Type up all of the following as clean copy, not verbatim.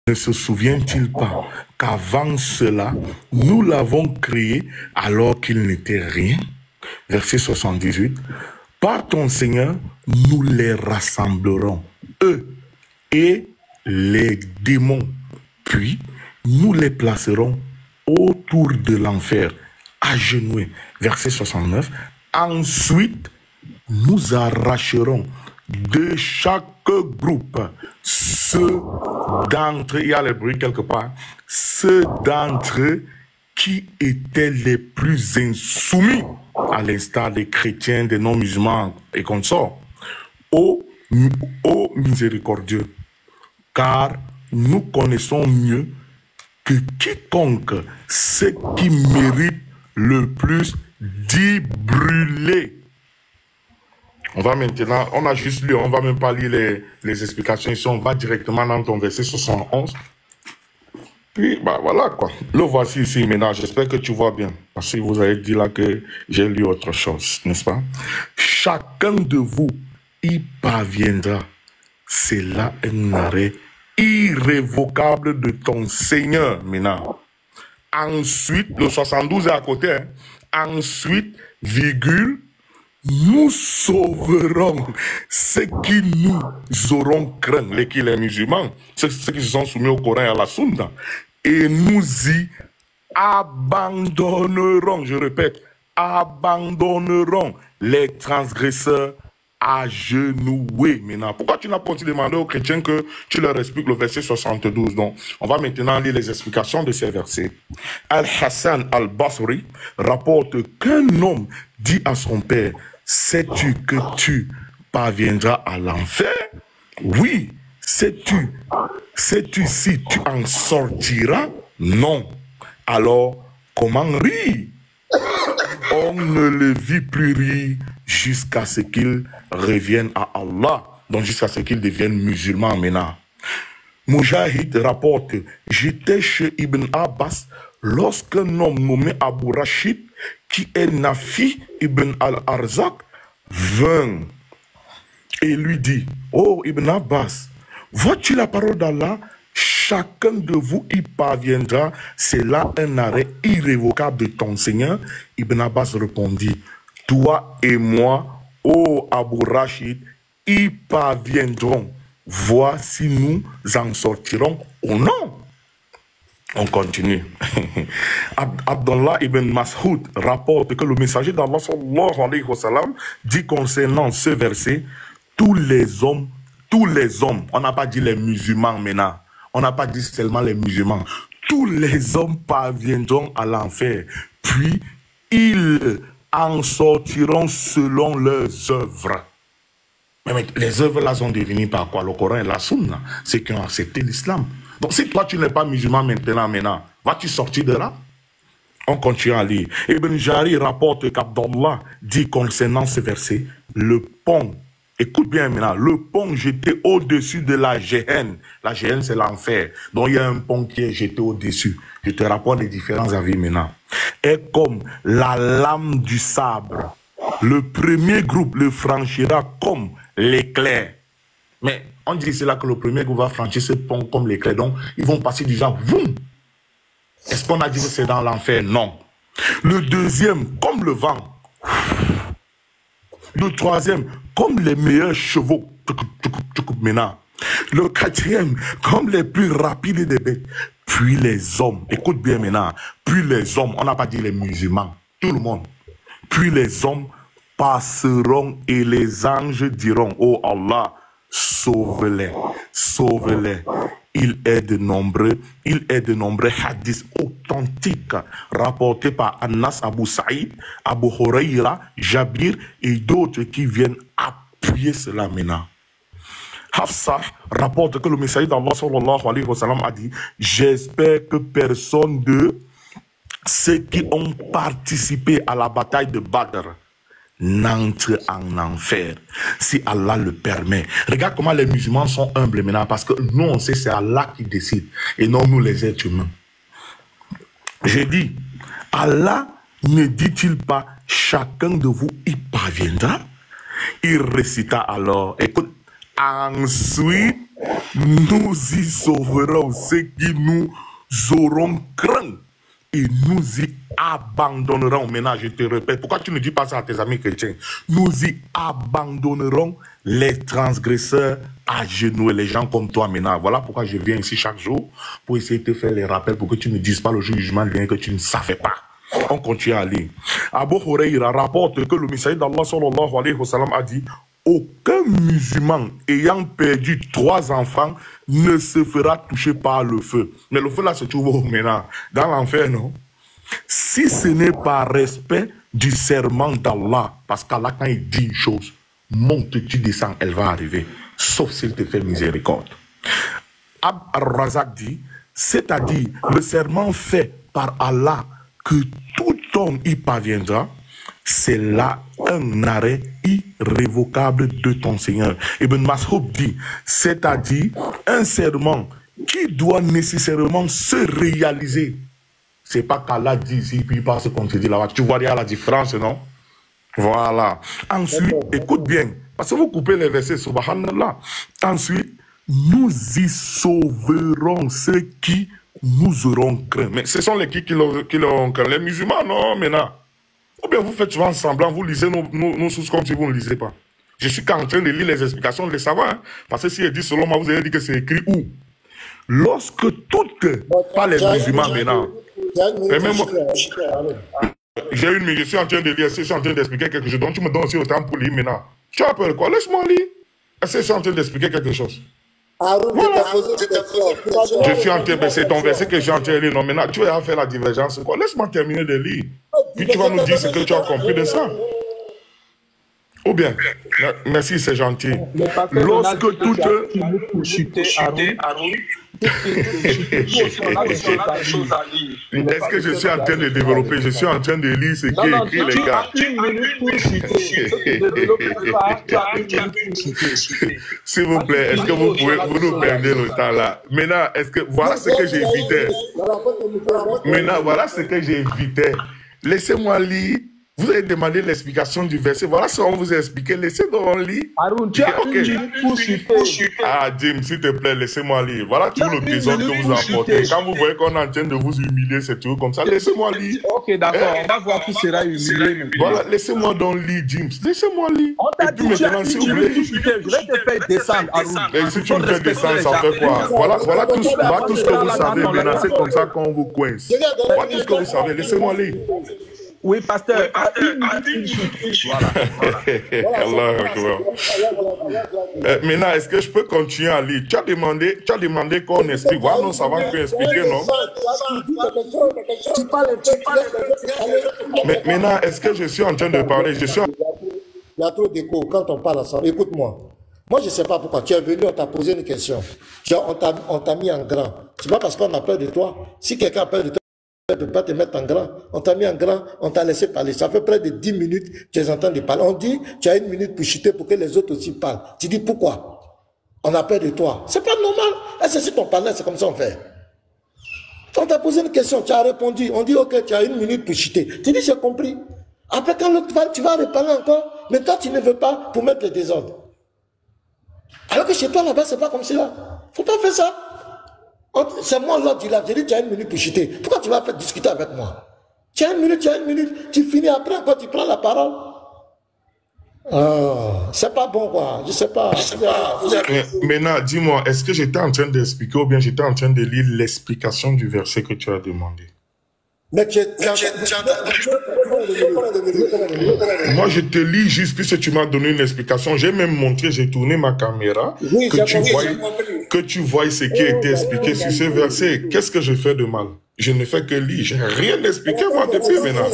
ne se souvient-il pas qu'avant cela, nous l'avons créé alors qu'il n'était rien? Verset 78. Par ton Seigneur, nous les rassemblerons, eux et les démons. Puis, nous les placerons autour de l'enfer, agenouillés. Verset 69. Ensuite, nous arracherons de chaque groupe ceux d'entre eux, il y a le bruit quelque part, ceux d'entre eux qui étaient les plus insoumis, à l'instar des chrétiens, des non-musulmans et consorts, ô miséricordieux, car nous connaissons mieux que quiconque ce qui mérite le plus d'y brûler. On va maintenant, on a juste lu, on va même pas lire les explications ici, on va directement dans ton verset 71. Puis, bah voilà quoi. Le voici ici maintenant, j'espère que tu vois bien. Parce que vous avez dit là que j'ai lu autre chose, n'est-ce pas? Chacun de vous y parviendra. C'est là un arrêt irrévocable de ton Seigneur maintenant. Ensuite, le 72 est à côté. Hein. Ensuite, virgule, nous sauverons ceux qui nous auront craint, les musulmans, ceux qui se sont soumis au Coran et à la Sunna, et nous y abandonnerons, je répète, abandonnerons les transgresseurs agenouillés. Maintenant, pourquoi tu n'as pas demandé aux chrétiens que tu leur expliques le verset 72? Donc, on va maintenant lire les explications de ces versets. Al-Hassan al-Basri rapporte qu'un homme dit à son père: sais-tu que tu parviendras à l'enfer? Oui. Sais-tu si tu en sortiras? Non. Alors, comment rire? On ne le vit plus rire jusqu'à ce qu'il revienne à Allah, donc jusqu'à ce qu'il devienne musulman maintenant. Mujahid rapporte: j'étais chez Ibn Abbas lorsqu'un homme nommé Abu Rashid, qui est Nafi Ibn al-Arzak, vint et lui dit: oh Ibn Abbas, vois-tu la parole d'Allah? Chacun de vous y parviendra, c'est là un arrêt irrévocable de ton Seigneur. Ibn Abbas répondit: toi et moi, ô Abu Rashid, y parviendrons. Vois si nous en sortirons ou non. On continue. Abdullah ibn Mas'ud rapporte que le messager d'Allah sallallahu alayhi wa sallam dit concernant ce verset: tous les hommes, on n'a pas dit les musulmans maintenant, on n'a pas dit seulement les musulmans, tous les hommes parviendront à l'enfer, puis ils en sortiront selon leurs œuvres. Mais les œuvres là sont devenues par quoi? Le Coran et la Sunna, ceux qui ont accepté l'islam. Donc si toi tu n'es pas musulman maintenant, vas-tu sortir de là? On continue à lire. Ibn Jari rapporte qu'Abdallah dit concernant ce verset: le pont, écoute bien maintenant, le pont jeté au-dessus de la Géhenne. La Géhenne c'est l'enfer. Donc il y a un pont qui est jeté au-dessus. Je te rapporte les différents avis maintenant. Est comme la lame du sabre. Le premier groupe le franchira comme l'éclair. Mais on dit c'est là que le premier groupe va franchir ce pont comme l'éclair. Donc ils vont passer du genre boum. Est-ce qu'on a dit que c'est dans l'enfer? Non. Le deuxième, comme le vent. Le troisième, comme les meilleurs chevaux. Maintenant. Le quatrième, comme les plus rapides des bêtes. Puis les hommes, écoute bien maintenant. Puis les hommes, on n'a pas dit les musulmans, tout le monde. Puis les hommes passeront et les anges diront: oh Allah, sauve-les, sauve-les. Il est de nombreux hadiths authentiques rapportés par Anas, Abu Saïd, Abu Huraira, Jabir et d'autres qui viennent appuyer cela maintenant. Hafsa rapporte que le messager d'Allah sallallahu alayhi wa sallam a dit: j'espère que personne de ceux qui ont participé à la bataille de Badr n'entre en enfer, si Allah le permet. Regarde comment les musulmans sont humbles maintenant, parce que nous on sait c'est Allah qui décide et non nous les êtres humains. J'ai dit, Allah ne dit-il pas chacun de vous y parviendra? Il récita alors, écoute, ensuite nous y sauverons ceux qui nous auront craint et nous y abandonnerons. Maintenant, je te répète, pourquoi tu ne dis pas ça à tes amis chrétiens? Nous y abandonnerons les transgresseurs à genoux et les gens comme toi maintenant. Voilà pourquoi je viens ici chaque jour pour essayer de te faire les rappels pour que tu ne dises pas le jugement bien que tu ne savais pas. On continue à lire. Abu Huraira rapporte que le messager d'Allah sallallahu alayhi wa sallam a dit: aucun musulman ayant perdu 3 enfants ne se fera toucher par le feu. Mais le feu là se trouve maintenant dans l'enfer, non? Si ce n'est par respect du serment d'Allah, parce qu'Allah quand il dit une chose, monte, tu descends, elle va arriver, sauf s'il te fait miséricorde. Abd al-Razak dit, c'est-à-dire le serment fait par Allah que tout homme y parviendra, c'est là un arrêt irrévocable de ton Seigneur. Ibn Mas'ud dit, c'est-à-dire un serment qui doit nécessairement se réaliser. C'est pas qu'Allah dit ici, puis pas ce qu'on te dit là-bas. Tu vois bien la différence, non? Voilà. Ensuite, écoute bien, parce que vous coupez les versets, subhanallah. Ensuite, nous y sauverons ceux qui nous auront craint. Mais ce sont les qui l'auront craint? Les musulmans, non, maintenant. Ou bien vous faites souvent semblant, vous lisez nos sources comme si vous ne lisez pas. Je suis qu'en train de lire les explications, de les savoir. Hein? Parce que si elle dit selon moi, vous allez dire que c'est écrit où? Lorsque toutes, pas les musulmans maintenant. J'ai une minute, je suis en train de lire, je suis en train d'expliquer quelque chose. Donc tu me donnes aussi le temps pour lire maintenant. Tu as peur quoi? Laisse-moi lire. Est-ce que je suis en train d'expliquer quelque chose? Voilà. Je suis en train de c'est ton verset que je suis en train de lire. Non, maintenant, tu vas faire la divergence. Quoi? Laisse-moi terminer de lire. Puis tu vas nous dire ce que tu as compris de ça. Ou bien, merci, c'est gentil. Lorsque toutes... Est-ce que je suis en train de développer? Je suis en train de lire ce qui est écrit, les gars. S'il vous plaît, est-ce que vous pouvez nous perdre le temps là? Maintenant, est-ce que voilà ce que j'évitais. Maintenant, voilà ce que j'évitais. Laissez-moi lire. Vous avez demandé l'explication du verset. Voilà ce qu'on vous a expliqué. Laissez-moi lire. Ah, Jim, s'il te plaît, laissez-moi lire. Voilà tout le désordre que vous apportez. Quand vous voyez qu'on est en train de vous humilier, c'est tout comme ça. Laissez-moi lire. Ok, d'accord. On va voir qui sera humilié. Voilà, laissez-moi donc lire, Jim. Laissez-moi lire. Et puis maintenant, s'il vous plaît. Je vais te faire descendre, Haroun. Et si tu me fais descendre, ça fait quoi? Voilà tout ce que vous savez maintenant. C'est comme ça qu'on vous coince. Voilà tout ce que vous savez. Laissez-moi lire. Oui, pasteur. Voilà. Maintenant, est-ce que je peux continuer à lire? Tu as demandé qu'on explique. Voilà, non, ça va nous expliquer, non? Mais maintenant, est-ce que je suis en train de parler? Il y a trop d'écho quand on parle ensemble. Écoute-moi. Moi, je ne sais pas pourquoi. Tu es venu, on t'a posé une question. On t'a mis en grand. C'est pas parce qu'on a peur de toi. Si quelqu'un a peur de toi, ne peut pas te mettre en grand. On t'a mis en grand, on t'a laissé parler. Ça fait près de 10 minutes, tu es en train de parler. On dit, tu as 1 minute pour chuter pour que les autres aussi parlent. Tu dis pourquoi? On a peur de toi. C'est pas normal. Est-ce que si ton partenaire, c'est comme ça on fait? On t'a posé une question, tu as répondu. On dit, ok, tu as 1 minute pour chuter. Tu dis, j'ai compris. Après, quand l'autre parle, tu vas reparler encore. Mais toi, tu ne veux pas pour mettre le désordre. Alors que chez toi, là-bas, c'est pas comme cela. Faut pas faire ça. C'est moi l'autre du là, j'ai dit tu as 1 minute pour chuter. Pourquoi tu vas faire discuter avec moi? Tu as 1 minute, tu finis après quand tu prends la parole. C'est pas bon quoi, je sais pas. Maintenant, dis-moi, est-ce que j'étais en train d'expliquer ou bien j'étais en train de lire l'explication du verset que tu as demandé? Mais moi, je te lis juste puisque tu m'as donné une explication. J'ai même montré, j'ai tourné ma caméra, oui, que tu vois ce qui a été expliqué sur ce verset. Qu'est-ce que je fais de mal? Je ne fais que lire. Je n'ai rien expliqué, moi, depuis maintenant.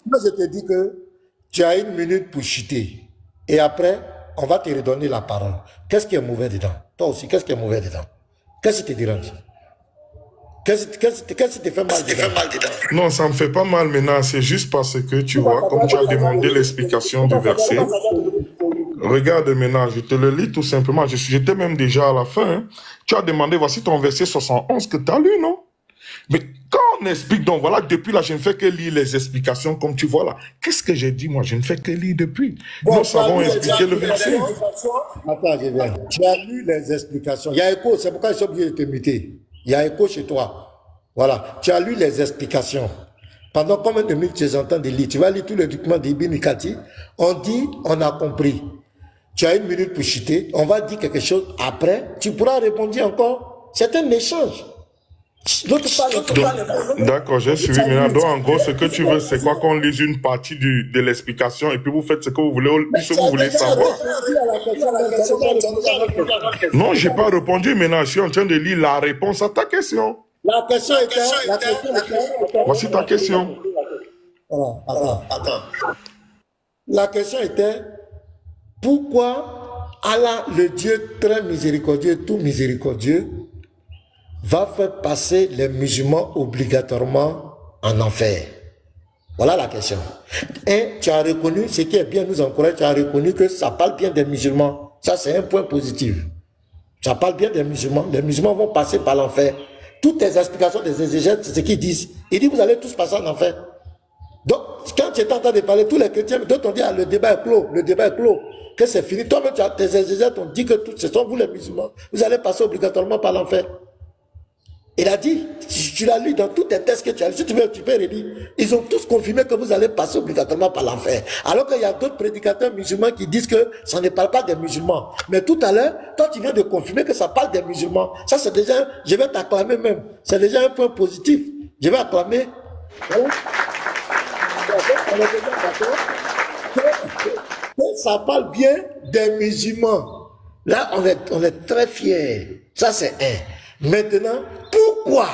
Moi, je te dis que tu as 1 minute pour chuter. Et après, on va te redonner la parole. Qu'est-ce qui est mauvais dedans? Toi aussi, qu'est-ce qui est mauvais dedans? Qu'est-ce qui te dérange? Qu'est-ce qui te fait mal dedans? Non, ça ne me fait pas mal maintenant. C'est juste parce que, tu vois, comme tu as demandé l'explication du verset, regarde maintenant, je te le lis tout simplement. J'étais même déjà à la fin. Hein. Tu as demandé, voici ton verset 71 que tu as lu, non? Mais quand On explique donc, voilà, depuis là, je ne fais que lire les explications comme tu vois là. Qu'est-ce que j'ai dit, moi? Je ne fais que lire depuis. Bon, Nous savons expliquer le verset. Attends, je viens. Tu as lu les explications. Il y a écho, c'est pourquoi je suis obligé de te muter. Il y a écho chez toi. Voilà. Tu as lu les explications. Pendant combien de minutes tu es en train de lire? Tu vas lire tous les documents d'Ibn Mikati. On dit, on a compris. Tu as 1 minute pour chuter. On va dire quelque chose après. Tu pourras répondre encore. C'est un échange. D'accord, j'ai suivi maintenant. Donc, en gros, ce que tu veux, c'est quoi qu'on lise une partie de l'explication et puis vous faites ce que vous voulez, ce que vous voulez savoir. Non, j'ai pas répondu. Maintenant, je suis en train de lire la réponse à ta question. La question était... Voici ta question. Attends. La question était, pourquoi Allah, le Dieu très miséricordieux, tout miséricordieux, va faire passer les musulmans obligatoirement en enfer? Voilà la question. Et tu as reconnu, ce qui est bien nous encourage, tu as reconnu que ça parle bien des musulmans. Ça, c'est un point positif. Ça parle bien des musulmans. Les musulmans vont passer par l'enfer. Toutes les explications des exégètes, c'est ce qu'ils disent. Ils disent, vous allez tous passer en enfer. Donc, quand tu es en train de parler, tous les chrétiens, d'autres ont dit, ah, le débat est clos, que c'est fini. Toi-même, tes exégètes ont dit que ce sont vous les musulmans, vous allez passer obligatoirement par l'enfer. Il a dit, tu l'as lu dans tous tes textes que tu as lu, si tu veux, tu peux relire. Ils ont tous confirmé que vous allez passer obligatoirement par l'enfer. Alors qu'il y a d'autres prédicateurs musulmans qui disent que ça ne parle pas des musulmans. Mais tout à l'heure, toi tu viens de confirmer que ça parle des musulmans. Ça c'est déjà, je vais t'acclamer même. C'est déjà un point positif. Je vais acclamer. Voilà. On est déjà d'accord que ça parle bien des musulmans. Là, on est très fiers. Ça c'est un. Maintenant, pourquoi?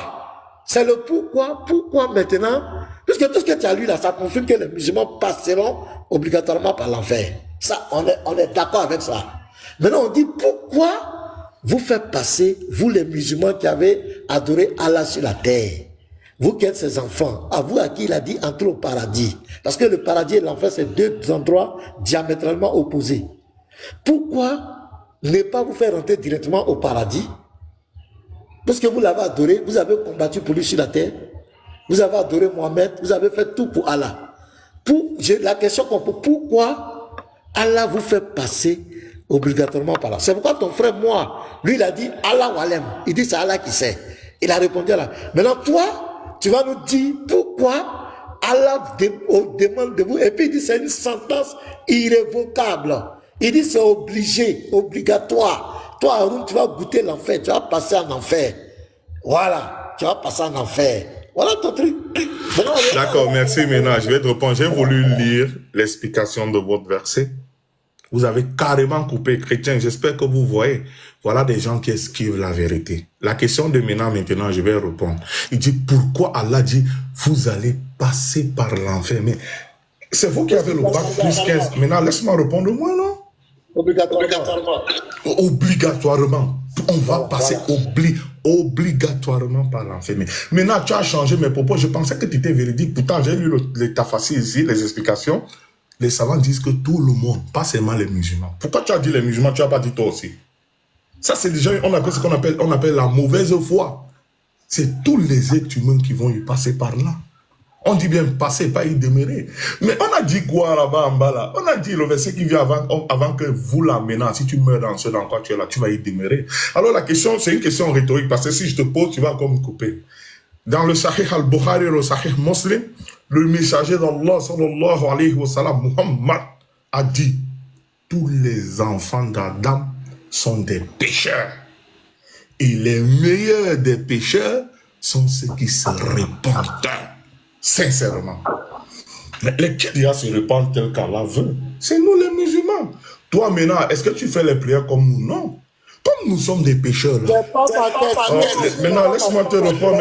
C'est le pourquoi. Pourquoi maintenant? Puisque tout ce que tu as lu là, ça confirme que les musulmans passeront obligatoirement par l'enfer. Ça, on est d'accord avec ça. Maintenant, on dit pourquoi vous faites passer, vous les musulmans qui avez adoré Allah sur la terre, vous qui êtes ses enfants, à vous à qui il a dit entrer au paradis. Parce que le paradis et l'enfer, c'est deux endroits diamétralement opposés. Pourquoi ne pas vous faire rentrer directement au paradis? Parce que vous l'avez adoré, vous avez combattu pour lui sur la terre, vous avez adoré Mohamed, vous avez fait tout pour Allah. La question qu'on pose, pourquoi Allah vous fait passer obligatoirement par là? C'est pourquoi ton frère, moi, lui il a dit Allah Walem. Il dit c'est Allah qui sait. Il a répondu à là. Maintenant toi, tu vas nous dire pourquoi Allah demande de vous. Et puis il dit c'est une sentence irrévocable. Il dit c'est obligé, obligatoire. Toi, Haroun, tu vas goûter l'enfer, tu vas passer en enfer. Voilà, tu vas passer en enfer. Voilà ton truc. D'accord, merci maintenant. Je vais te répondre. J'ai voulu lire l'explication de votre verset. Vous avez carrément coupé, chrétien. J'espère que vous voyez. Voilà des gens qui esquivent la vérité. La question de maintenant, je vais répondre. Il dit, pourquoi Allah dit, vous allez passer par l'enfer? Mais c'est vous qui avez le bac plus 15. Maintenant, laisse-moi répondre moi, non? Obligatoirement. Obligatoirement. On va passer obligatoirement par l'enfer. Mais maintenant, tu as changé mes propos. Je pensais que tu étais véridique. Pourtant, j'ai lu les tafassis ici, les explications. Les savants disent que tout le monde, pas seulement les musulmans. Pourquoi tu as dit les musulmans, tu n'as pas dit toi aussi? Ça, c'est déjà, on appelle ce qu'on appelle la mauvaise foi. C'est tous les êtres humains qui vont y passer par là. On dit bien passer, pas y demeurer. Mais on a dit quoi là-bas en bas là? On a dit le verset qui vient avant que vous l'amenez. Si tu meurs dans ce dans quoi tu es là, tu vas y demeurer. Alors la question, c'est une question rhétorique. Parce que si je te pose, tu vas encore me couper. Dans le Sahih al-Bukhari et le Sahih Muslim, le messager d'Allah, sallallahu alayhi wa sallam, Muhammad, a dit, tous les enfants d'Adam sont des pécheurs. Et les meilleurs des pécheurs sont ceux qui se répandent. Sincèrement. Mais lesquels déjà se répandent tel qu'Allah veut? C'est nous les musulmans. Toi maintenant, est-ce que tu fais les prières comme nous? Non. Comme nous sommes des pécheurs. Là. Maintenant, laisse-moi te répondre.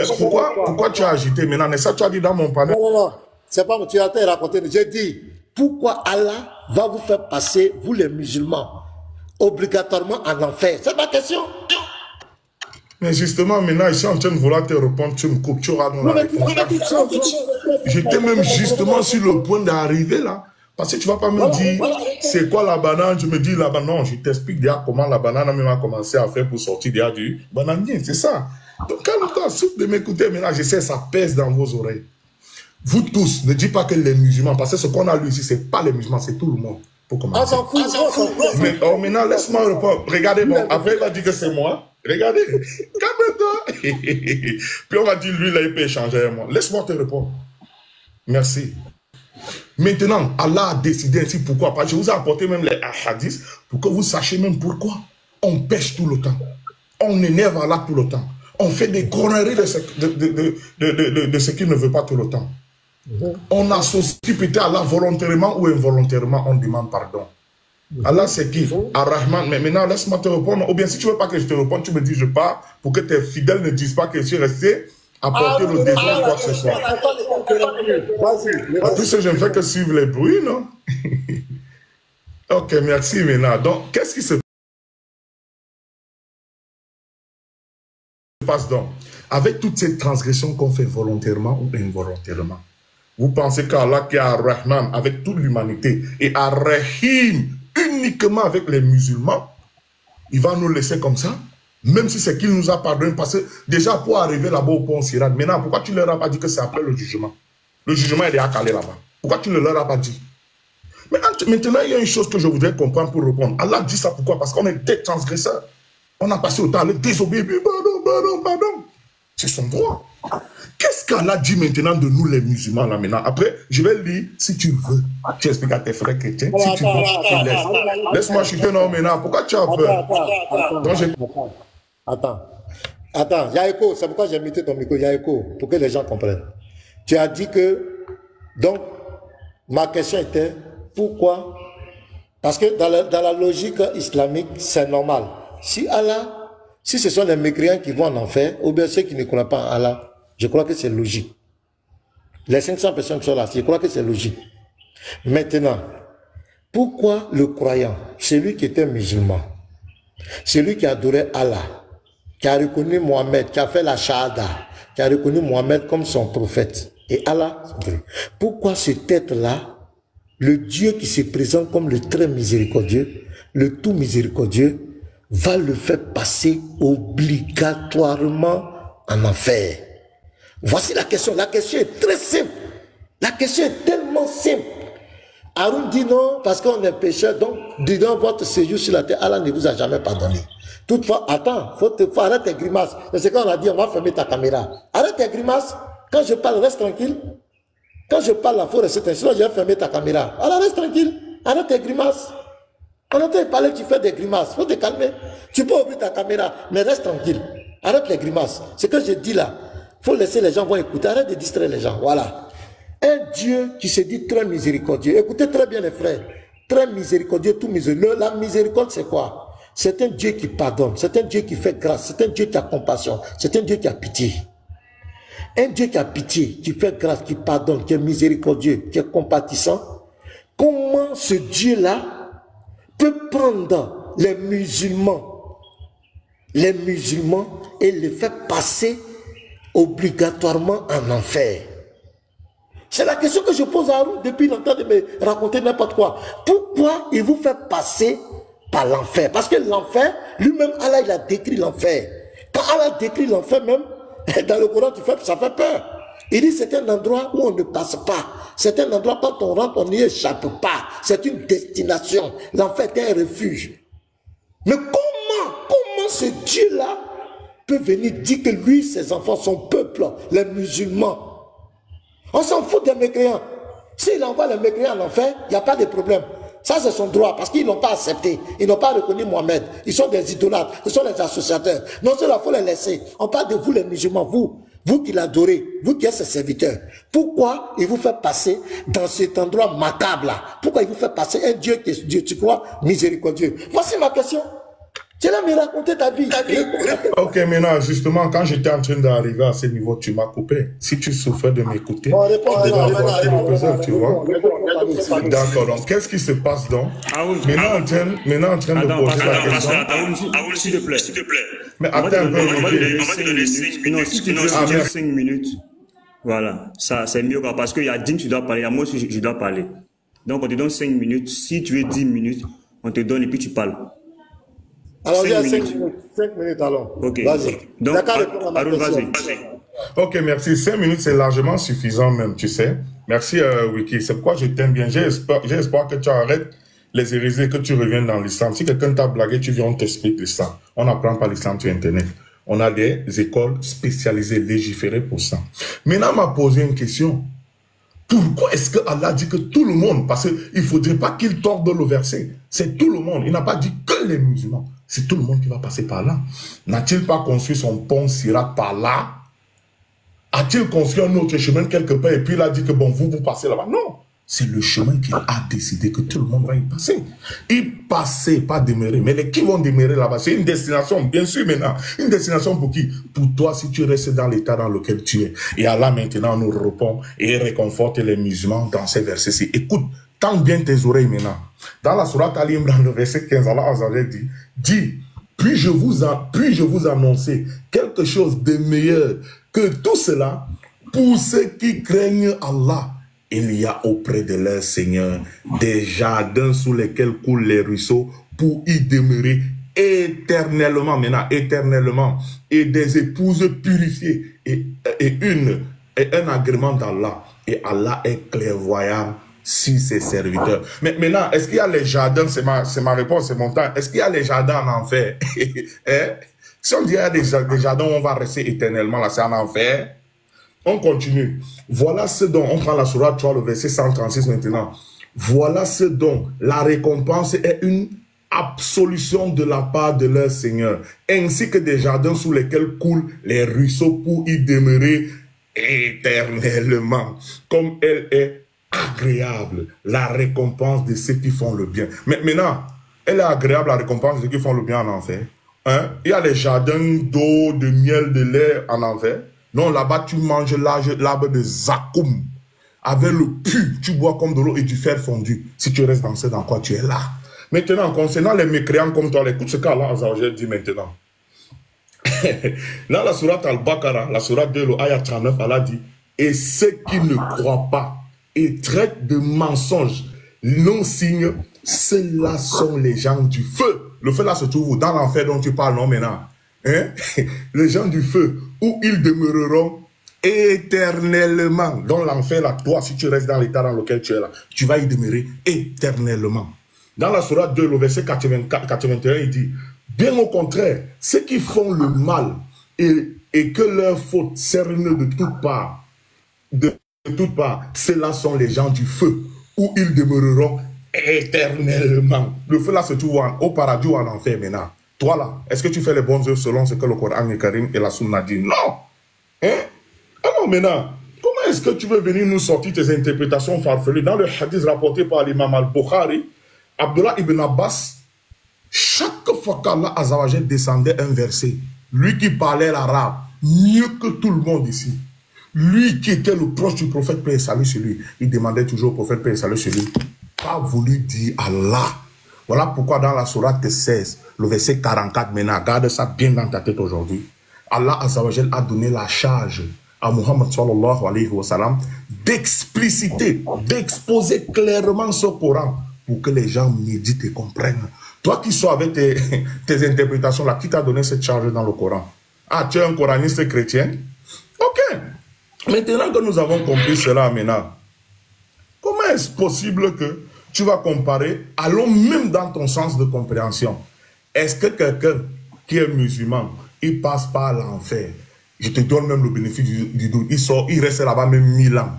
Pourquoi tu as agité maintenant? C'est ça que tu as dit dans mon panel? Non. C'est pas tu as raconté. J'ai dit, pourquoi Allah va vous faire passer, vous les musulmans, obligatoirement en enfer? C'est ma question. Mais justement, maintenant, ici, en train de vouloir te répondre, tu me coupes, tu auras la réponse. J'étais même justement sur le point d'arriver là. Parce que tu ne vas pas me dire, c'est quoi la banane? Je me dis, la banane, non, je t'explique déjà comment la banane même a commencé à faire pour sortir déjà du bananier, c'est ça. Donc, quand souffle de m'écouter, maintenant, je sais, ça pèse dans vos oreilles. Vous tous, ne dites pas que les musulmans, parce que ce qu'on a lu ici, ce n'est pas les musulmans, c'est tout le monde. Pour commencer. Mais, oh, maintenant, laisse-moi répondre. Regardez, bon, après, il va dire que c'est moi. Regardez, calme-toi. Puis on va dire, lui, là, il peut échanger avec moi. Laisse-moi te répondre. Merci. Maintenant, Allah a décidé ainsi. Pourquoi? Parce que je vous ai apporté même les hadiths pour que vous sachiez même pourquoi. On pêche tout le temps. On énerve Allah tout le temps. On fait des conneries de ce qu'il ne veut pas tout le temps. On associe peut-être Allah volontairement ou involontairement, on demande pardon. Allah c'est qui? Ar-Rahman. Mais maintenant laisse-moi te répondre. Ou bien si tu ne veux pas que je te réponde, tu me dis je pars pour que tes fidèles ne disent pas que je suis resté à porter le désordre quoi que ce soit. En plus je ne fais que suivre les bruits, non? Ok, merci maintenant. Donc, qu'est-ce qui se passe donc? Avec toutes ces transgressions qu'on fait volontairement ou involontairement, vous pensez qu'Allah qui est Ar-Rahman avec toute l'humanité et Ar-Rahim uniquement avec les musulmans, il va nous laisser comme ça, même si c'est qu'il nous a pardonné, parce que déjà pour arriver là-bas au pont Sirat, maintenant pourquoi tu ne leur as pas dit que c'est après le jugement? Le jugement il est à Calais là-bas. Pourquoi tu ne leur as pas dit? Maintenant il y a une chose que je voudrais comprendre pour répondre. Allah dit ça pourquoi? Parce qu'on est des transgresseurs. On a passé autant à le désobéir, pardon. C'est son droit. Qu'est-ce qu'Allah dit maintenant de nous les musulmans là maintenant? Après, je vais lire si tu veux. Tu expliques à tes frères chrétiens. Si tu veux, je te laisse. Laisse-moi chuter non maintenant. Pourquoi tu as peur? Attends, Yaeko, c'est pourquoi j'ai mis ton micro, Yaeko, pour que les gens comprennent. Tu as dit que, donc, ma question était, pourquoi? Parce que dans la logique islamique, c'est normal. Si ce sont les mécréants qui vont en enfer, ou bien ceux qui ne croient pas en Allah, je crois que c'est logique. Les 500 personnes qui sont là, je crois que c'est logique. Maintenant, pourquoi le croyant, celui qui était musulman, celui qui adorait Allah, qui a reconnu Mohammed, qui a fait la shahada, qui a reconnu Mohammed comme son prophète, et Allah, pourquoi cet être-là, le Dieu qui se présente comme le très miséricordieux, le tout miséricordieux, va le faire passer obligatoirement en enfer? Voici la question. La question est très simple. La question est tellement simple. Haroun dit non, parce qu'on est pécheur, donc, dans votre séjour sur la terre, Allah ne vous a jamais pardonné. Toutefois, attends, faut arrêter tes grimaces. C'est quand on a dit, on va fermer ta caméra. Arrête tes grimaces. Quand je parle, reste tranquille. Quand je parle, il faut rester tranquille. Sinon, je vais fermer ta caméra. Alors, reste tranquille. Arrête tes grimaces. On entend parler, tu fais des grimaces. Faut te calmer. Tu peux ouvrir ta caméra, mais reste tranquille. Arrête les grimaces. Ce que je dis là, faut laisser les gens vont écouter. Arrête de distraire les gens. Voilà. Un Dieu qui se dit très miséricordieux. Écoutez très bien les frères. Très miséricordieux, tout miséricordieux. La miséricorde, c'est quoi? C'est un Dieu qui pardonne. C'est un Dieu qui fait grâce. C'est un Dieu qui a compassion. C'est un Dieu qui a pitié. Un Dieu qui a pitié, qui fait grâce, qui pardonne, qui est miséricordieux, qui est compatissant. Comment ce Dieu-là peut prendre les musulmans et les faire passer obligatoirement en enfer? C'est la question que je pose à Haroun depuis longtemps de me raconter n'importe quoi. Pourquoi il vous fait passer par l'enfer? Parce que l'enfer, lui-même, Allah, il a décrit l'enfer. Quand Allah décrit l'enfer même, dans le Coran, ça fait peur. Il dit c'est un endroit où on ne passe pas. C'est un endroit, quand on rentre, on n'y échappe pas. C'est une destination. L'enfer est un refuge. Mais comment ce Dieu-là peut venir dire que lui, ses enfants, son peuple, les musulmans, on s'en fout des mécréants. S'il envoie les mécréants en enfer, il n'y a pas de problème. Ça, c'est son droit, parce qu'ils n'ont pas accepté. Ils n'ont pas reconnu Mohammed. Ils sont des idolâtres. Ils sont des associateurs. Non, cela, il faut les laisser. On parle de vous, les musulmans, vous qui l'adorez, vous qui êtes ses serviteurs. Pourquoi il vous fait passer dans cet endroit macabre là? Pourquoi il vous fait passer un Dieu qui est Dieu, tu crois, miséricordieux? Voici ma question. Tu vas me raconter ta vie. Ok, maintenant, justement, quand j'étais en train d'arriver à ce niveau, tu m'as coupé. Si tu souffrais de m'écouter, tu devais avoir tes représents, tu vois. D'accord, donc qu'est-ce qui se passe donc? Maintenant, en train de poser la question. S'il te plaît. Mais attends un peu. On va te donner 5 minutes. Non, si tu veux, 5 minutes. Voilà, ça c'est mieux parce qu'il y a Dine, tu dois parler, il y a moi aussi, je dois parler. Donc on te donne 5 minutes. Si tu veux 10 minutes, on te donne et puis tu parles. Allons-y à 5 minutes. minutes. 5 minutes, allons. Ok. Vas-y. Donc, D'accord, répond à ma Haroun, question. vas-y. Ok, merci. 5 minutes, c'est largement suffisant même, tu sais. Merci, Wiki. C'est pourquoi je t'aime bien. J'ai espoir que tu arrêtes les hérésies, que tu reviennes dans l'islam. Si quelqu'un t'a blagué, tu viens, on t'explique l'islam. On n'apprend pas l'islam sur Internet. On a des écoles spécialisées, légiférées pour ça. Maintenant, on m'a posé une question. Pourquoi est-ce que Allah dit que tout le monde, parce qu'il ne faudrait pas qu'il torde le verset, c'est tout le monde. Il n'a pas dit que les musulmans. C'est tout le monde qui va passer par là. N'a-t-il pas construit son pont Sirat par là? A-t-il construit un autre chemin quelque part et puis il a dit que bon, vous passez là-bas? Non. C'est le chemin qu'il a décidé que tout le monde va y passer. Y passer, pas demeurer. Mais les qui vont demeurer là-bas, c'est une destination, bien sûr maintenant. Une destination pour qui? Pour toi, si tu restes dans l'état dans lequel tu es. Et Allah maintenant nous répond et réconforte les musulmans dans ces versets-ci. Écoute, tends bien tes oreilles maintenant. Dans la sourate Ali Imran, le verset 15, Allah Azzawajal dit, puis-je vous annoncer quelque chose de meilleur que tout cela pour ceux qui craignent Allah. Il y a auprès de leur Seigneur des jardins sous lesquels coulent les ruisseaux pour y demeurer éternellement, maintenant éternellement, et des épouses purifiées et un agrément d'Allah. Et Allah est clairvoyant sur ses serviteurs. Mais maintenant, est-ce qu'il y a les jardins, c'est ma réponse, c'est mon temps, est-ce qu'il y a les jardins en enfer? Hein? Si on dit qu'il y a des jardins où on va rester éternellement, là c'est en enfer. On continue. Voilà ce dont, on prend la sourate 3, le verset 136 maintenant. Voilà ce dont la récompense est une absolution de la part de leur Seigneur, ainsi que des jardins sous lesquels coulent les ruisseaux pour y demeurer éternellement, comme elle est agréable, la récompense de ceux qui font le bien. Mais maintenant, elle est agréable, la récompense de ceux qui font le bien en enfer. Hein? Il y a les jardins d'eau, de miel, de lait en enfer. Non, là-bas, tu manges l'arbre de Zakoum. Avec le pu, tu bois comme de l'eau et du fer fondu. Si tu restes dans quoi tu es là. Maintenant, concernant les mécréants comme toi, écoute ce qu'Allah Azzawajal dit maintenant. Dans la sourate Al-Baqarah, la sourate 2, le ayat 39, Allah dit, et ceux qui ne croient pas et traitent de mensonges non-signes, ceux-là sont les gens du feu. Le feu là se trouve dans l'enfer dont tu parles, non maintenant. Hein? Les gens du feu, où ils demeureront éternellement. Dans l'enfer, là, toi, si tu restes dans l'état dans lequel tu es là, tu vas y demeurer éternellement. Dans la sourate 2, le verset 81, il dit, bien au contraire, ceux qui font le mal et que leurs fautes cernent de toutes parts, ceux-là sont les gens du feu, où ils demeureront éternellement. Le feu là se trouve au paradis ou en enfer maintenant. Toi là, est-ce que tu fais les bonnes œuvres selon ce que le Coran et Karim et la Sunna disent? Non. Hein? Alors maintenant, comment est-ce que tu veux venir nous sortir tes interprétations farfelues? Dans le hadith rapporté par l'imam al-Bukhari, Abdullah ibn Abbas, chaque fois qu'Allah Azzawajal descendait un verset, lui qui parlait l'arabe mieux que tout le monde ici, lui qui était le proche du prophète, paix et salut sur lui, il demandait toujours au prophète, paix et salut sur lui, pas voulu dire Allah. Voilà pourquoi dans la sourate 16, le verset 44, maintenant, garde ça bien dans ta tête aujourd'hui. Allah Azzawajal a donné la charge à Muhammad sallallahu alayhi wa sallam d'expliciter, d'exposer clairement ce Coran pour que les gens méditent et comprennent. Toi qui sois avec tes interprétations là, qui t'a donné cette charge dans le Coran? Ah, tu es un coraniste chrétien? Ok. Maintenant que nous avons compris cela maintenant, comment est-ce possible que tu vas comparer, allons même dans ton sens de compréhension. Est-ce que quelqu'un qui est musulman, il passe par l'enfer? Je te donne même le bénéfice du doute. Il sort, il reste là-bas même 1000 ans.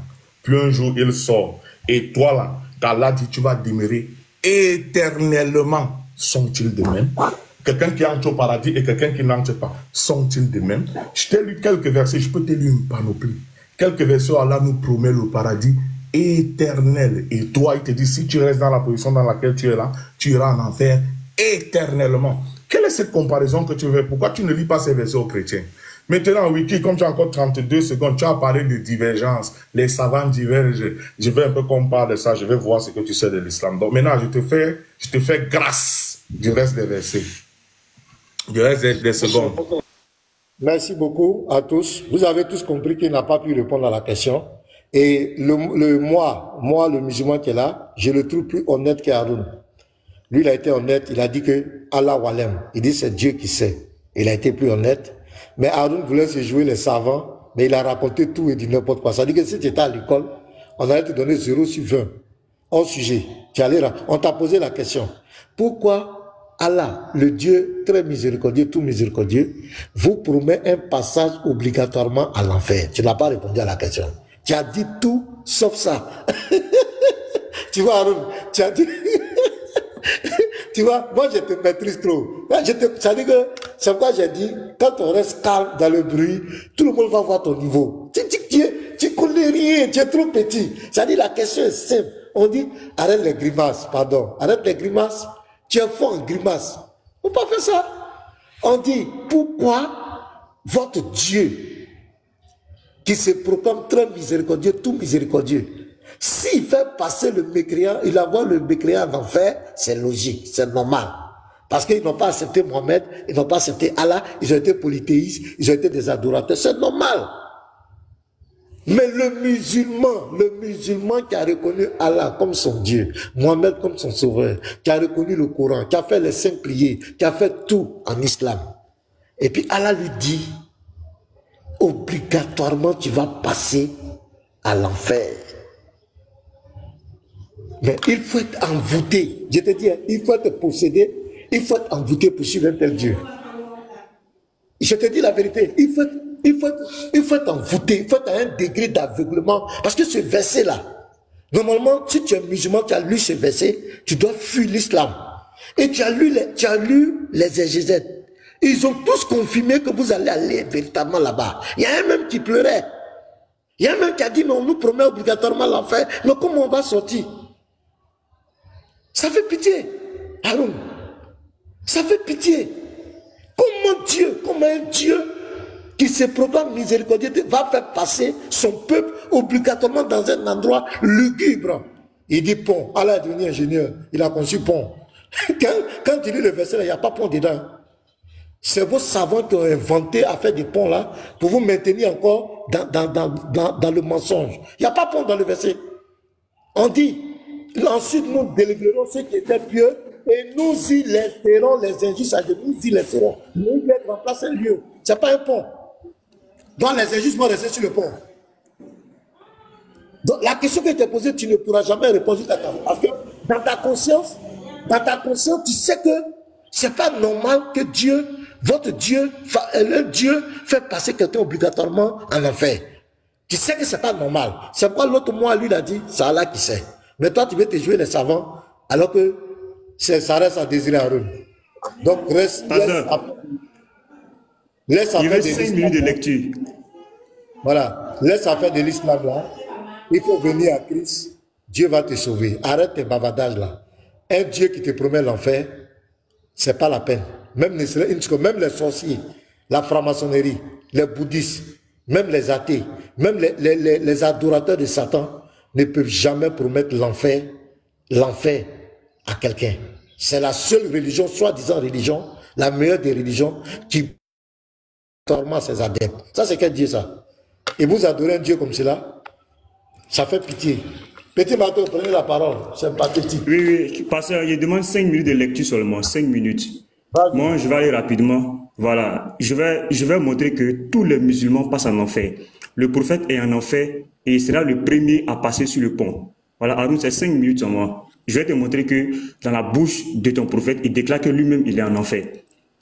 Puis un jour, il sort. Et toi là, Allah dit, tu vas demeurer éternellement. Sont-ils de même? Quelqu'un qui entre au paradis et quelqu'un qui n'entre pas, sont-ils de même? Je t'ai lu quelques versets, je peux te lire une panoplie. Quelques versets, Allah nous promet le paradis éternel. Et toi, il te dit, si tu restes dans la position dans laquelle tu es là, tu iras en enfer éternellement. Quelle est cette comparaison que tu veux? Pourquoi tu ne lis pas ces versets aux chrétiens? Maintenant, Wiki, comme tu as encore 32 secondes, tu as parlé de divergence. Les savants divergent. Je vais un peu qu'on parle de ça. Je vais voir ce que tu sais de l'islam. Donc maintenant, je te fais grâce du reste des versets. Du reste des secondes. Merci beaucoup à tous. Vous avez tous compris qu'il n'a pas pu répondre à la question. Et moi, le musulman qui est là, je le trouve plus honnête qu'Haroun. Lui, il a été honnête, il a dit que Allah Walem, il dit c'est Dieu qui sait. Il a été plus honnête. Mais Haroun voulait se jouer les savants, mais il a raconté tout et dit n'importe quoi. Ça dit que si tu étais à l'école, on allait te donner 0 sur 20. En sujet. On t'a posé la question. Pourquoi Allah, le Dieu très miséricordieux, tout miséricordieux, vous promet un passage obligatoirement à l'enfer? Tu n'as pas répondu à la question. Tu as dit tout sauf ça. Tu vois, Haroun, tu as dit... Tu vois, moi je te maîtrise trop. Ça dit que, c'est pourquoi j'ai dit, quand on reste calme dans le bruit, tout le monde va voir ton niveau. Tu connais rien, tu es trop petit. Ça dit, la question est simple. On dit, arrête les grimaces, pardon. Arrête les grimaces. Tu es fort en grimaces. On ne peut pas faire ça. On dit, pourquoi votre Dieu, qui se proclame très miséricordieux, tout miséricordieux, s'il fait passer le mécréant, il envoie le mécréant en enfer, c'est logique, c'est normal. Parce qu'ils n'ont pas accepté Mohamed, ils n'ont pas accepté Allah, ils ont été polythéistes, ils ont été des adorateurs, c'est normal. Mais le musulman qui a reconnu Allah comme son Dieu, Mohamed comme son sauveur, qui a reconnu le Coran, qui a fait les 5 prières, qui a fait tout en islam. Et puis Allah lui dit, obligatoirement tu vas passer à l'enfer. Mais il faut être envoûté. Je te dis, il faut être possédé, il faut être envoûté pour suivre un tel Dieu. Je te dis la vérité, il faut être envoûté, il faut être à un degré d'aveuglement. Parce que ce verset-là, normalement, si tu es musulman, tu as lu ce verset, tu dois fuir l'islam. Et tu as lu les exégètes. Ils ont tous confirmé que vous allez aller véritablement là-bas. Il y a un même qui pleurait. Il y a un même qui a dit, mais on nous promet obligatoirement l'enfer. Mais comment on va sortir? Ça fait pitié, Haroun. Ça fait pitié. Comment un Dieu qui se proclame miséricordieux va faire passer son peuple obligatoirement dans un endroit lugubre? Il dit pont. Allah est devenu ingénieur. Il a conçu pont. Quand tu lis le verset, il n'y a pas pont dedans. C'est vos savants qui ont inventé à faire des ponts là pour vous maintenir encore dans le mensonge. Il n'y a pas pont dans le verset. On dit, ensuite nous délivrer ceux qui étaient pieux et nous y laisserons les injustes à Dieu. Nous y laisserons. Nous y remplacer un lieu. Ce n'est pas un pont. Donc les injustes vont rester sur le pont. Donc la question qui t'est posée, tu ne pourras jamais répondre à ta. Parce que dans ta conscience, tu sais que c'est pas normal que Dieu, votre Dieu, le Dieu fait passer quelqu'un obligatoirement en enfer. Tu sais que c'est pas normal. C'est pourquoi l'autre mois, lui, il a dit, c'est Allah qui sait. Mais toi, tu veux te jouer les savants, alors que ça reste à désirer à eux. Donc, laisse affaire de 5 minutes de lecture. Voilà. Laisse affaire de l'islam là. Il faut venir à Christ. Dieu va te sauver. Arrête tes bavardages là. Un Dieu qui te promet l'enfer, c'est pas la peine. Même les sorciers, la franc-maçonnerie, les bouddhistes, même les athées, même les adorateurs de Satan ne peuvent jamais promettre l'enfer à quelqu'un. C'est la seule religion, soi-disant religion, la meilleure des religions qui tourmente ses adeptes. Ça, c'est quel Dieu ça? Et vous adorez un Dieu comme cela, ça fait pitié. Petit Marteau, prenez la parole, c'est pathétique. Oui, pasteur, il demande 5 minutes de lecture seulement, 5 minutes. Moi, je vais aller rapidement. Voilà, je vais montrer que tous les musulmans passent en enfer. Le prophète est en enfer et il sera le premier à passer sur le pont. Voilà, Haroun, c'est 5 minutes seulement. Je vais te montrer que dans la bouche de ton prophète, il déclare que lui-même, il est en enfer.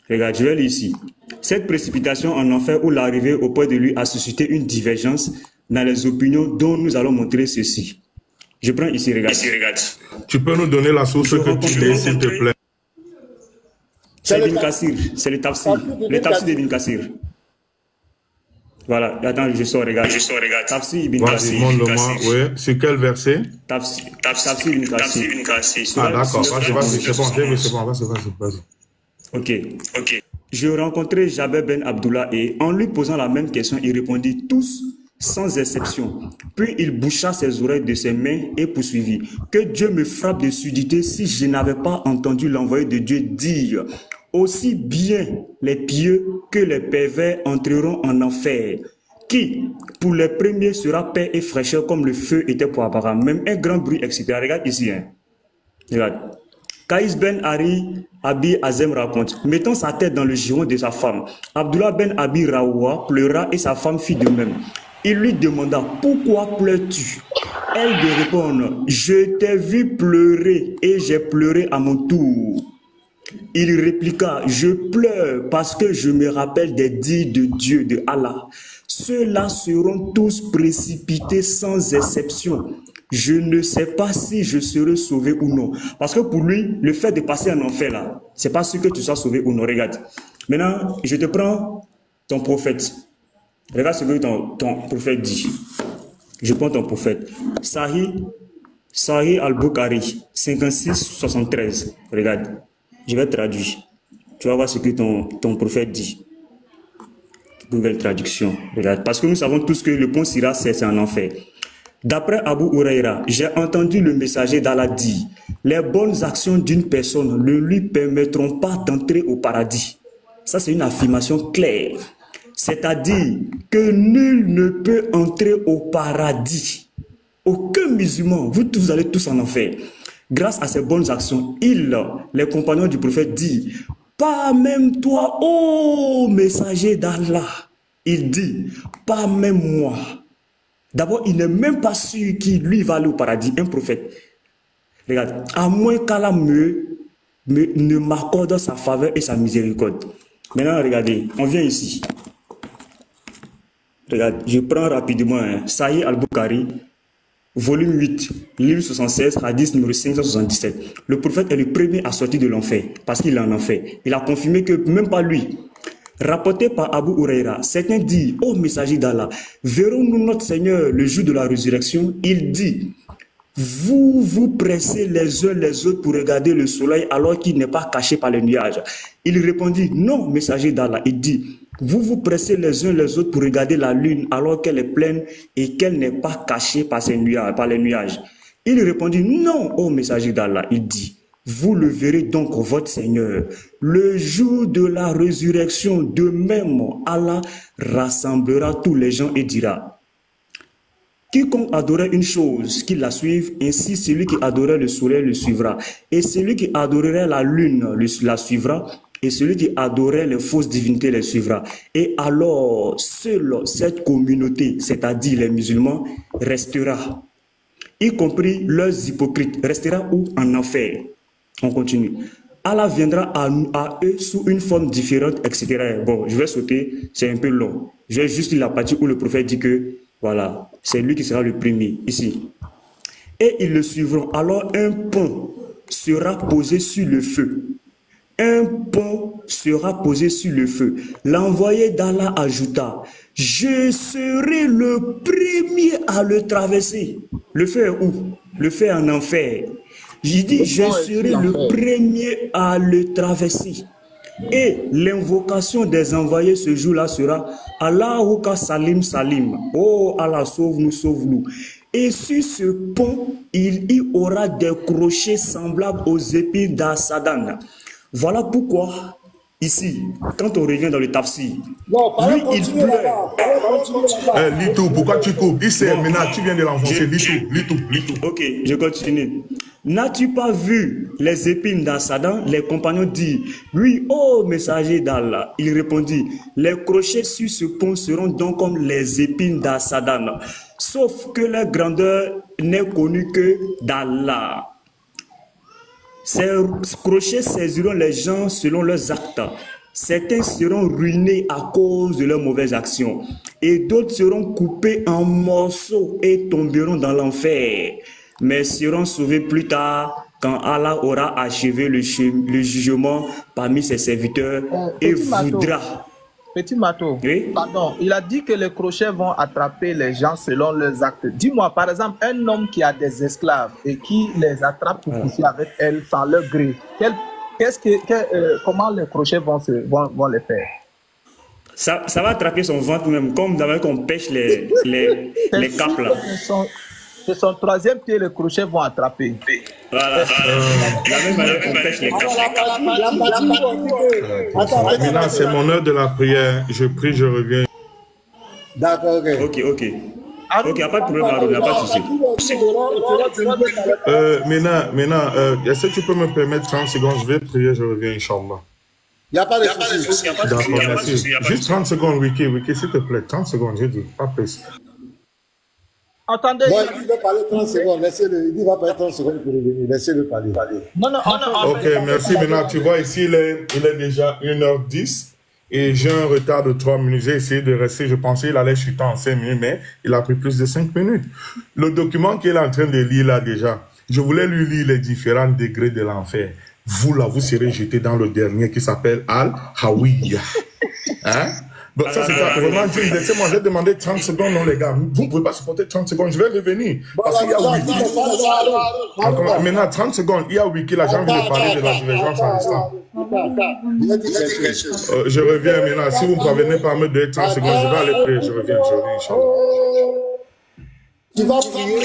Regarde, je vais lire ici. Cette précipitation en enfer où l'arrivée auprès de lui a suscité une divergence dans les opinions dont nous allons montrer ceci. Je prends ici, regarde. Tu peux nous donner la source que tu lis, s'il te plaît? C'est Ibn Kassir, c'est le tafsir d'Ibn Kassir. Voilà, attends, je sors, regarde. Tafsir Ibn Kassir. Montre-le-moi, oui. C'est quel verset? Tafsir Ibn Kassir. Ah, d'accord, c'est bon, vas-y. Ok. Je rencontrai Jabir Ben Abdullah et en lui posant la même question, il répondit tous sans exception. Puis il boucha ses oreilles de ses mains et poursuivit. Que Dieu me frappe de surdité si je n'avais pas entendu l'envoyé de Dieu dire: aussi bien les pieux que les pervers entreront en enfer, qui, pour les premiers, sera paix et fraîcheur comme le feu était pour Abraham. Même un grand bruit, etc. Regarde ici. Regarde. Kaïs Ben Abi Azem raconte, mettant sa tête dans le giron de sa femme, Abdullah Ben Abi Raoua pleura et sa femme fit de même. Il lui demanda, pourquoi pleures-tu? Elle lui répond, je t'ai vu pleurer et j'ai pleuré à mon tour. Il répliqua, je pleure parce que je me rappelle des dits de Dieu, de Allah. Ceux-là seront tous précipités sans exception. Je ne sais pas si je serai sauvé ou non. Parce que pour lui, le fait de passer en enfer là, c'est pas sûr que tu sois sauvé ou non. Regarde. Maintenant, je te prends ton prophète. Regarde ce que ton prophète dit. Je prends ton prophète. Sahih al-Bukhari, 56-73. Regarde. Je vais traduire. Tu vas voir ce que ton prophète dit. Nouvelle traduction. Regarde. Parce que nous savons tous que le pont Sira, c'est un enfer. D'après Abu Huraira, j'ai entendu le messager d'Allah dire, les bonnes actions d'une personne ne lui permettront pas d'entrer au paradis. Ça, c'est une affirmation claire. C'est-à-dire que nul ne peut entrer au paradis. Aucun musulman, vous allez tous en enfer. Grâce à ces bonnes actions, les compagnons du prophète disent, pas même toi, ô messager d'Allah. Il dit, pas même moi. D'abord, il n'est même pas sûr qu'il lui va aller au paradis, un prophète. Regarde, à moins qu'Allah ne m'accorde sa faveur et sa miséricorde. Maintenant, regardez, on vient ici. Regarde, je prends rapidement Sahih al-Bukhari, volume 8, livre 76, hadith numéro 577. Le prophète est le premier à sortir de l'enfer, parce qu'il est en enfer. Il a confirmé que même pas lui. Rapporté par Abu Huraira, certains disent, ô messager d'Allah, verrons-nous notre Seigneur le jour de la résurrection? Il dit, vous vous pressez les uns les autres pour regarder le soleil alors qu'il n'est pas caché par les nuages. Il répondit, non, messager d'Allah. Il dit, vous vous pressez les uns les autres pour regarder la lune alors qu'elle est pleine et qu'elle n'est pas cachée par les nuages. Il répondit, non, ô messager d'Allah. Il dit, vous le verrez donc votre Seigneur. Le jour de la résurrection, de même, Allah rassemblera tous les gens et dira, quiconque adorait une chose, qu'il la suive, ainsi celui qui adorait le soleil le suivra. Et celui qui adorerait la lune la suivra, et celui qui adorait les fausses divinités les suivra. Et alors, seule cette communauté, c'est-à-dire les musulmans, restera, y compris leurs hypocrites, restera où? En enfer. On continue. Allah viendra à eux sous une forme différente, etc. Bon, je vais sauter, c'est un peu long. Je vais juste lire la partie où le prophète dit que, voilà, c'est lui qui sera le premier, ici. Et ils le suivront. Alors un pont sera posé sur le feu. Un pont sera posé sur le feu. L'envoyé d'Allah ajouta, je serai le premier à le traverser. Le feu est où? Le feu est en enfer. J'ai dit, je serai le premier à le traverser. Et l'invocation des envoyés ce jour-là sera Allahouka Salim Salim. Oh Allah, sauve-nous, sauve-nous. Et sur ce pont, il y aura des crochets semblables aux épines d'Asadan. Voilà pourquoi, ici, quand on revient dans le tafsir, lui, il pleure. Litou, pourquoi tu coupes? Maintenant, tu viens de l'enfoncer. Litou. Ok, je continue. N'as-tu pas vu les épines d'Asadan? Les compagnons disent, oui, ô messager d'Allah. Il répondit, les crochets sur ce pont seront donc comme les épines d'Asadan, sauf que leur grandeur n'est connue que d'Allah. Ces crochets saisiront les gens selon leurs actes. Certains seront ruinés à cause de leurs mauvaises actions, et d'autres seront coupés en morceaux et tomberont dans l'enfer, mais seront sauvés plus tard quand Allah aura achevé le jugement parmi ses serviteurs et voudra. Petit Mato, oui? Pardon, il a dit que les crochets vont attraper les gens selon leurs actes. Dis-moi, par exemple, un homme qui a des esclaves et qui les attrape pour coucher avec elles sans leur gré, comment les crochets vont les faire? Ça va attraper son ventre même, comme d'abord qu'on pêche les capes là. C'est son troisième pied, les crochets vont attraper. Voilà. La même manière qu'on pêche les capes. Maintenant, c'est mon heure de la prière. Je prie, je reviens. D'accord, ok. Ok. Ok, il n'y a pas de problème, Haroun, il n'y a pas de souci. Maintenant, est-ce que tu peux me permettre 30 secondes? Je vais prier, je reviens, Inch'Allah. Il n'y a pas de souci. D'accord, merci. Juste 30 secondes, Wiki, s'il te plaît. 30 secondes, j'ai dit, pas plus. Attendez. Moi, il va parler 30 secondes. Laissez-le. Il va parler 30 secondes pour revenir. Laissez-le parler. Non. Ok, merci. Maintenant, tu vois, ici, il est déjà 1h10 et j'ai un retard de 3 minutes. J'ai essayé de rester. Je pensais qu'il allait chuter en 5 minutes, mais il a pris plus de 5 minutes. Le document qu'il est en train de lire là déjà, je voulais lui lire les différents degrés de l'enfer. Vous, là, vous serez jeté dans le dernier qui s'appelle Al-Hawiya. Hein? Bon, ça, c'est vraiment digne. Laissez-moi, j'ai demandé 30 secondes, non, les gars. Vous ne pouvez pas supporter 30 secondes. Je vais revenir. Parce qu'il y a Wiki. Maintenant, 30 secondes, il y a Wiki, là, j'ai envie de parler de la divergence en islam. Je reviens maintenant. Si vous ne parvenez pas à me donner 30 secondes, je vais aller prier. Je reviens, Inch'Allah. Tu vas prier.